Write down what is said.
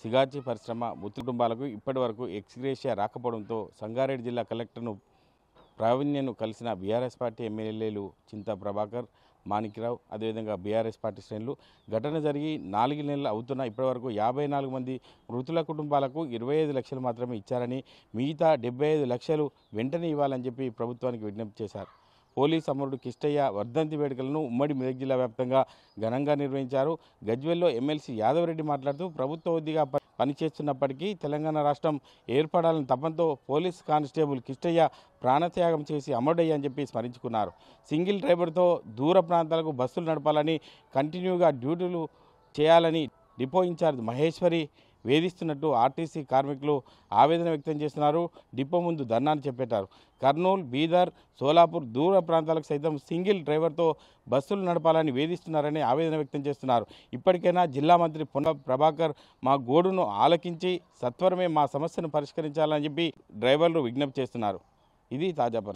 సిగార్చి పరిశ్రమ మృతి కుటుంబాలకు ఇప్పటివరకు ఎక్స్గ్రేషియా రాకపోవడంతో సంగారెడ్డి జిల్లా కలెక్టర్ను ప్రావీణ్యను కలిసిన బీఆర్ఎస్ పార్టీ ఎమ్మెల్యేలు చింతా ప్రభాకర్, మాణిక్రావు, అదేవిధంగా బీఆర్ఎస్ పార్టీ శ్రేణులు ఘటన జరిగి 4 నెలలు అవుతున్నా ఇప్పటివరకు 54 మంది మృతుల కుటుంబాలకు 25 లక్షలు మాత్రమే ఇచ్చారని, మిగతా 75 లక్షలు వెంటనే ఇవ్వాలని చెప్పి ప్రభుత్వానికి విజ్ఞప్తి చేశారు. పోలీస్ అమరుడు కిష్టయ్య వర్ధంతి వేడుకలను ఉమ్మడి మెదక్ జిల్లా వ్యాప్తంగా ఘనంగా నిర్వహించారు. గజ్వేల్లో ఎమ్మెల్సీ యాదవరెడ్డి మాట్లాడుతూ ప్రభుత్వ ఉద్యోగిగా పనిచేస్తున్నప్పటికీ తెలంగాణ రాష్ట్రం ఏర్పడాలని తపంతో పోలీస్ కానిస్టేబుల్ కిష్టయ్య ప్రాణత్యాగం చేసి అమరుడయ్యని చెప్పి స్మరించుకున్నారు. సింగిల్ డ్రైవర్తో దూర ప్రాంతాలకు బస్సులు నడపాలని, కంటిన్యూగా డ్యూటీలు చేయాలని డిపో ఇన్ఛార్జ్ మహేశ్వరి వేధిస్తున్నట్టు ఆర్టీసీ కార్మికులు ఆవేదన వ్యక్తం చేస్తున్నారు. డిపో ముందు ధర్నాను చేపట్టారు. కర్నూలు, బీదర్, సోలాపూర్ దూర ప్రాంతాలకు సైతం సింగిల్ డ్రైవర్తో బస్సులు నడపాలని వేధిస్తున్నారని ఆవేదన వ్యక్తం చేస్తున్నారు. ఇప్పటికైనా జిల్లా మంత్రి పొన్న ప్రభాకర్ మా గోడును ఆలకించి సత్వరమే మా సమస్యను పరిష్కరించాలని చెప్పి డ్రైవర్లు విజ్ఞప్తి చేస్తున్నారు. ఇది తాజా పరిస్థితి.